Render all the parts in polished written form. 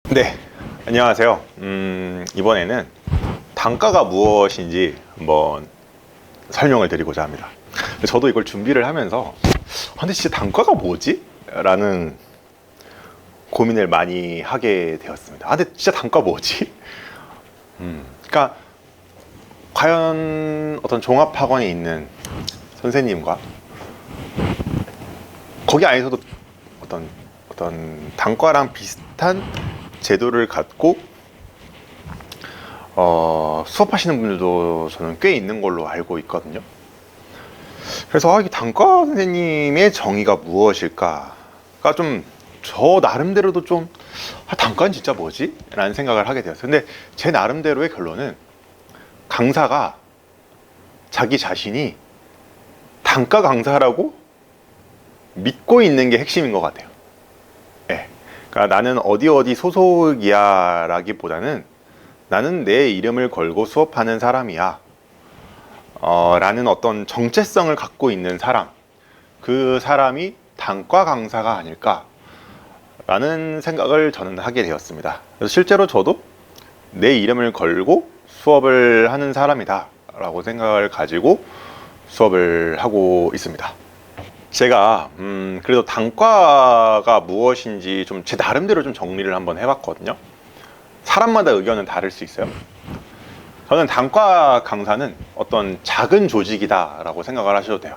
네, 안녕하세요. 이번에는 단가가 무엇인지 한번 설명을 드리고자 합니다. 저도 이걸 준비를 하면서 근데 진짜 단가가 뭐지? 라는 고민을 많이 하게 되었습니다. 근데 진짜 단가 뭐지? 그러니까 과연 어떤 종합학원에 있는 선생님과 거기 안에서도 어떤 단과랑 비슷한 제도를 갖고 수업하시는 분들도 저는 꽤 있는 걸로 알고 있거든요. 그래서 이 단과 선생님의 정의가 무엇일까가 좀 저 나름대로도 좀 단과는 진짜 뭐지? 라는 생각을 하게 되었어요. 근데 제 나름대로의 결론은 강사가 자기 자신이 단과 강사라고 믿고 있는 게 핵심인 것 같아요. 네. 그러니까 나는 어디 소속이야 라기보다는 나는 내 이름을 걸고 수업하는 사람이야 라는 어떤 정체성을 갖고 있는 사람, 그 사람이 단과 강사가 아닐까 라는 생각을 저는 하게 되었습니다. 그래서 실제로 저도 내 이름을 걸고 수업을 하는 사람이다 라고 생각을 가지고 수업을 하고 있습니다. 제가 그래도 단과가 무엇인지 좀 제 나름대로 좀 정리를 한번 해봤거든요. 사람마다 의견은 다를 수 있어요. 저는 단과 강사는 어떤 작은 조직이다 라고 생각을 하셔도 돼요.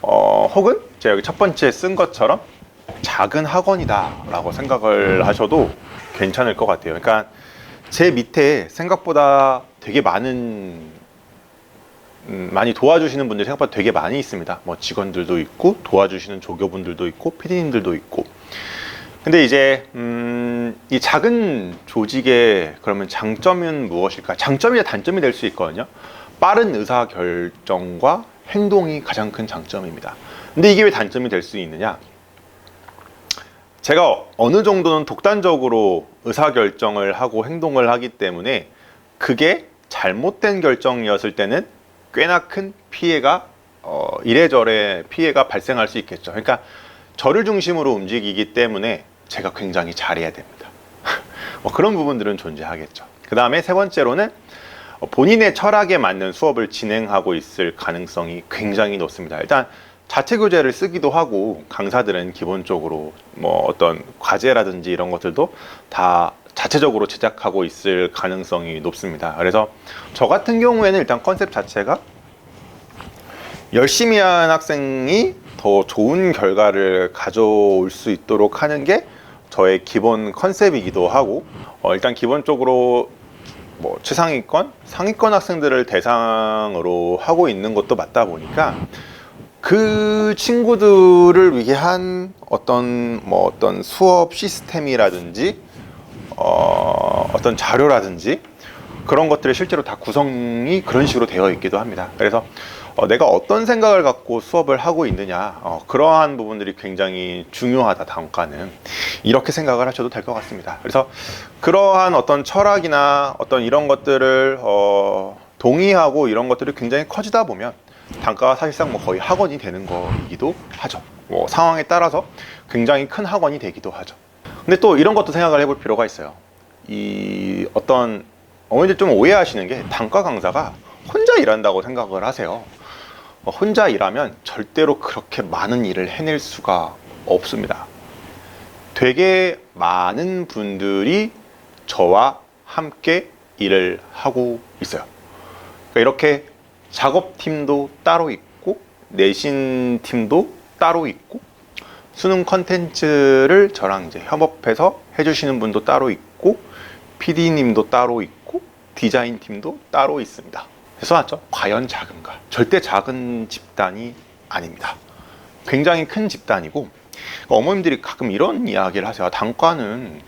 혹은 제가 여기 첫 번째 쓴 것처럼 작은 학원이다 라고 생각을 하셔도 괜찮을 것 같아요. 그러니까 제 밑에 생각보다 되게 많이 도와주시는 분들이 생각보다 되게 많이 있습니다. 뭐 직원들도 있고 도와주시는 조교분들도 있고 PD님들도 있고. 근데 이제 이 작은 조직의 그러면 장점은 무엇일까? 장점이나 단점이 될 수 있거든요. 빠른 의사 결정과 행동이 가장 큰 장점입니다. 근데 이게 왜 단점이 될 수 있느냐? 제가 어느 정도는 독단적으로 의사 결정을 하고 행동을 하기 때문에 그게 잘못된 결정이었을 때는 꽤나 큰 피해가 이래저래 피해가 발생할 수 있겠죠. 그러니까 저를 중심으로 움직이기 때문에 제가 굉장히 잘해야 됩니다. 그런 부분들은 존재하겠죠. 그 다음에 세 번째로는 본인의 철학에 맞는 수업을 진행하고 있을 가능성이 굉장히 높습니다. 일단 자체 교재를 쓰기도 하고 강사들은 기본적으로 뭐 어떤 과제라든지 이런 것들도 다 자체적으로 제작하고 있을 가능성이 높습니다. 그래서 저 같은 경우에는 일단 컨셉 자체가 열심히 한 학생이 더 좋은 결과를 가져올 수 있도록 하는 게 저의 기본 컨셉이기도 하고 일단 기본적으로 뭐 최상위권, 상위권 학생들을 대상으로 하고 있는 것도 맞다 보니까 그 친구들을 위한 어떤 수업 시스템이라든지 어떤 자료라든지 그런 것들이 실제로 다 구성이 그런 식으로 되어 있기도 합니다. 그래서 내가 어떤 생각을 갖고 수업을 하고 있느냐 그러한 부분들이 굉장히 중요하다. 단과는 이렇게 생각을 하셔도 될 것 같습니다. 그래서 그러한 어떤 철학이나 어떤 이런 것들을 동의하고 이런 것들이 굉장히 커지다 보면 단과가 사실상 뭐 거의 학원이 되는 거이기도 하죠. 뭐 상황에 따라서 굉장히 큰 학원이 되기도 하죠. 근데 또 이런 것도 생각을 해볼 필요가 있어요. 이 어떤 어머니들 좀 오해하시는 게 단과 강사가 혼자 일한다고 생각을 하세요. 혼자 일하면 절대로 그렇게 많은 일을 해낼 수가 없습니다. 되게 많은 분들이 저와 함께 일을 하고 있어요. 그러니까 이렇게 작업팀도 따로 있고 내신팀도 따로 있고 수능 컨텐츠를 저랑 이제 협업해서 해주시는 분도 따로 있고 PD님도 따로 있고 디자인팀도 따로 있습니다. 그래서 맞죠? 과연 작은가? 절대 작은 집단이 아닙니다. 굉장히 큰 집단이고 어머님들이 가끔 이런 이야기를 하세요. 단과는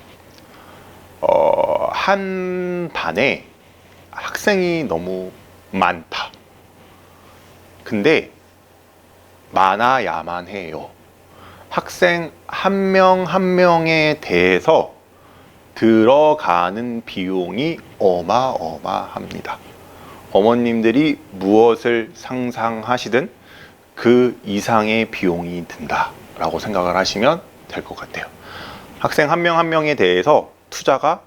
한 반에 학생이 너무 많다. 근데 많아야만 해요. 학생 한 명 한 명에 대해서 들어가는 비용이 어마어마합니다. 어머님들이 무엇을 상상하시든 그 이상의 비용이 든다 라고 생각을 하시면 될 것 같아요. 학생 한 명 한 명에 대해서 투자가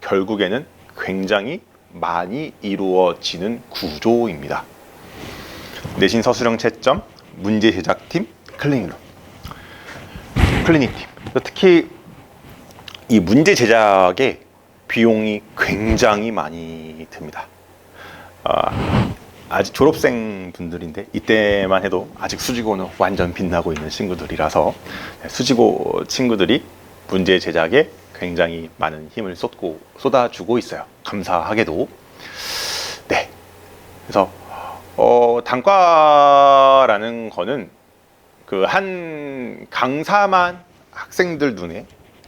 결국에는 굉장히 많이 이루어지는 구조입니다. 내신 서술형 채점, 문제 제작팀, 클리닉팀. 특히 이 문제 제작에 비용이 굉장히 많이 듭니다. 아직 졸업생 분들인데 이때만 해도 아직 수지고는 완전 빛나고 있는 친구들이라서 수지고 친구들이 문제 제작에 굉장히 많은 힘을 쏟아주고 있어요. 감사하게도. 네. 그래서 단과라는 거는 그 한 강사만 학생들 눈에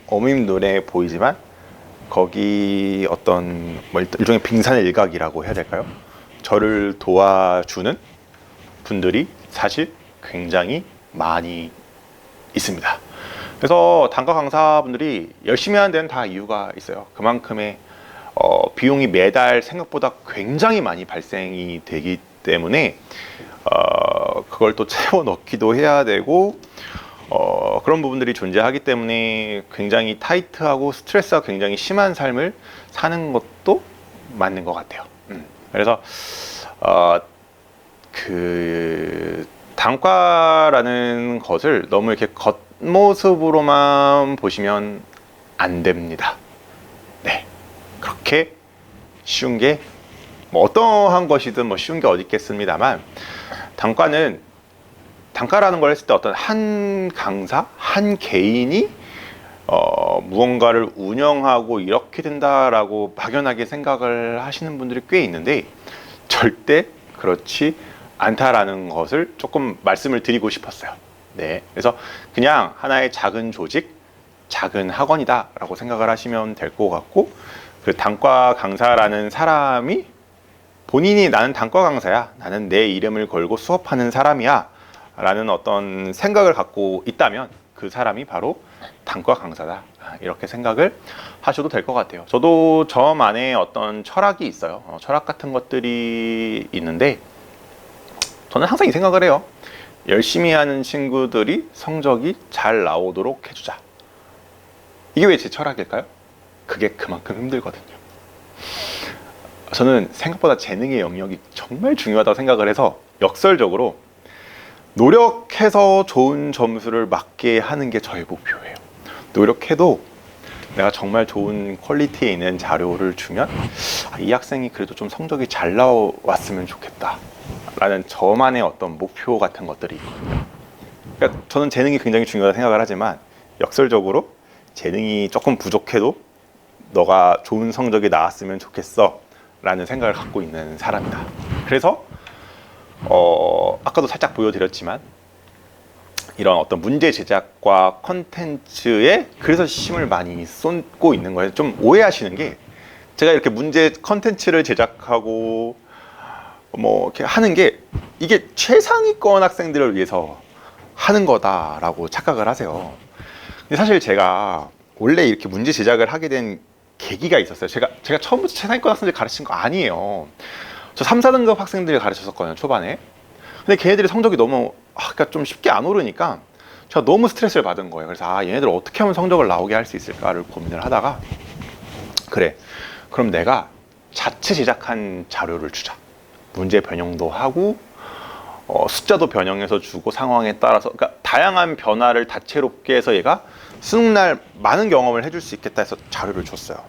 어머님 눈에 보이지만 거기 어떤 일종의 빙산의 일각이라고 해야 될까요? 저를 도와주는 분들이 사실 굉장히 많이 있습니다. 그래서 단과 강사분들이 열심히 하는 데는 다 이유가 있어요. 그만큼의 비용이 매달 생각보다 굉장히 많이 발생이 되기 때문에 그걸 또 채워 넣기도 해야 되고 그런 부분들이 존재하기 때문에 굉장히 타이트하고 스트레스가 굉장히 심한 삶을 사는 것도 맞는 것 같아요. 그래서 그 단과라는 것을 너무 이렇게 겉모습으로만 보시면 안 됩니다. 네, 그렇게 쉬운 게 뭐 어떠한 것이든 뭐 쉬운 게 어디 있겠습니다만 단과라는 걸 했을 때 어떤 한 강사, 한 개인이 무언가를 운영하고 이렇게 된다라고 막연하게 생각을 하시는 분들이 꽤 있는데 절대 그렇지 않다라는 것을 조금 말씀을 드리고 싶었어요. 네, 그래서 그냥 하나의 작은 조직, 작은 학원이다라고 생각을 하시면 될 것 같고 그 단과 강사라는 사람이 본인이 나는 단과 강사야, 나는 내 이름을 걸고 수업하는 사람이야 라는 어떤 생각을 갖고 있다면 그 사람이 바로 단과 강사다, 이렇게 생각을 하셔도 될 것 같아요. 저도 저만의 어떤 철학이 있어요. 철학 같은 것들이 있는데 저는 항상 이 생각을 해요. 열심히 하는 친구들이 성적이 잘 나오도록 해주자. 이게 왜 제 철학일까요? 그게 그만큼 힘들거든요. 저는 생각보다 재능의 영역이 정말 중요하다고 생각을 해서 역설적으로 노력해서 좋은 점수를 맞게 하는 게 저의 목표예요. 노력해도 내가 정말 좋은 퀄리티에 있는 자료를 주면 이 학생이 그래도 좀 성적이 잘 나왔으면 좋겠다 라는 저만의 어떤 목표 같은 것들이 있거든요. 그러니까 저는 재능이 굉장히 중요하다고 생각을 하지만 역설적으로 재능이 조금 부족해도 너가 좋은 성적이 나왔으면 좋겠어 라는 생각을 갖고 있는 사람이다. 그래서 아까도 살짝 보여드렸지만 이런 어떤 문제 제작과 컨텐츠에 그래서 힘을 많이 쏟고 있는 거예요. 좀 오해하시는 게 제가 이렇게 문제 컨텐츠를 제작하고 뭐 이렇게 하는 게 이게 최상위권 학생들을 위해서 하는 거다라고 착각을 하세요. 근데 사실 제가 원래 이렇게 문제 제작을 하게 된 계기가 있었어요. 제가 처음부터 최상위권 학생들 가르친 거 아니에요. 저 3, 4등급 학생들 가르쳤었거든요, 초반에. 근데 걔네들이 성적이 너무 그러니까 좀 쉽게 안 오르니까 제가 너무 스트레스를 받은 거예요. 그래서 얘네들 어떻게 하면 성적을 나오게 할 수 있을까를 고민을 하다가 그래, 그럼 내가 자체 제작한 자료를 주자. 문제 변형도 하고 숫자도 변형해서 주고 상황에 따라서 그러니까 다양한 변화를 다채롭게 해서 얘가 수능날 많은 경험을 해줄 수 있겠다 해서 자료를 줬어요.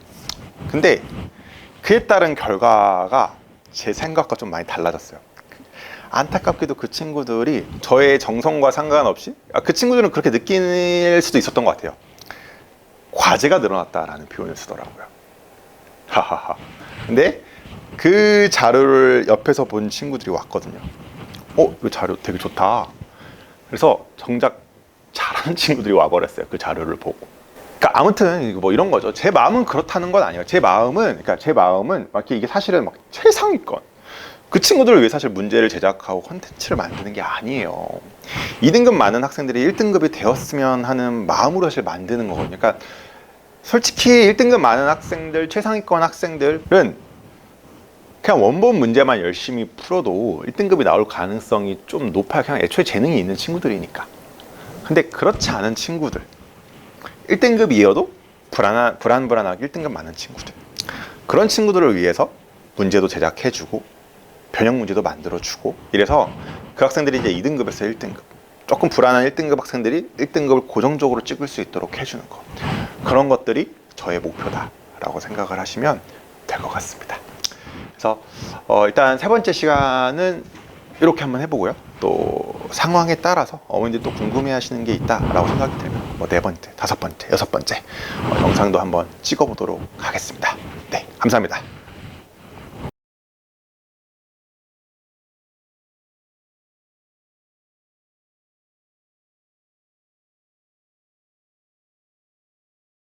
근데 그에 따른 결과가 제 생각과 좀 많이 달라졌어요. 안타깝게도 그 친구들이 저의 정성과 상관없이 그 친구들은 그렇게 느낄 수도 있었던 것 같아요. 과제가 늘어났다라는 표현을 쓰더라고요. 하하하. 근데 그 자료를 옆에서 본 친구들이 왔거든요. 이 자료 되게 좋다. 그래서 정작 잘하는 친구들이 와버렸어요. 그 자료를 보고. 그러니까 아무튼 뭐 이런 거죠. 제 마음은 그렇다는 건 아니에요. 제 마음은 막 이게 사실은 막 최상위권. 그 친구들을 위해 사실 문제를 제작하고 콘텐츠를 만드는 게 아니에요. 2등급 많은 학생들이 1등급이 되었으면 하는 마음으로 사실 만드는 거거든요. 그러니까 솔직히 1등급 많은 학생들, 최상위권 학생들은 그냥 원본 문제만 열심히 풀어도 1등급이 나올 가능성이 좀 높아요. 그냥 애초에 재능이 있는 친구들이니까. 근데 그렇지 않은 친구들 1등급이어도 불안하게 1등급 많은 친구들, 그런 친구들을 위해서 문제도 제작해주고 변형 문제도 만들어주고, 이래서 그 학생들이 이제 2등급에서 1등급, 조금 불안한 1등급 학생들이 1등급을 고정적으로 찍을 수 있도록 해주는 거, 그런 것들이 저의 목표다라고 생각을 하시면 될 것 같습니다. 그래서 일단 세 번째 시간은 이렇게 한번 해보고요. 또 상황에 따라서 어머니들 또 궁금해하시는 게 있다라고 생각이 들면 뭐 4번째, 5번째, 6번째 영상도 한번 찍어보도록 하겠습니다. 네, 감사합니다.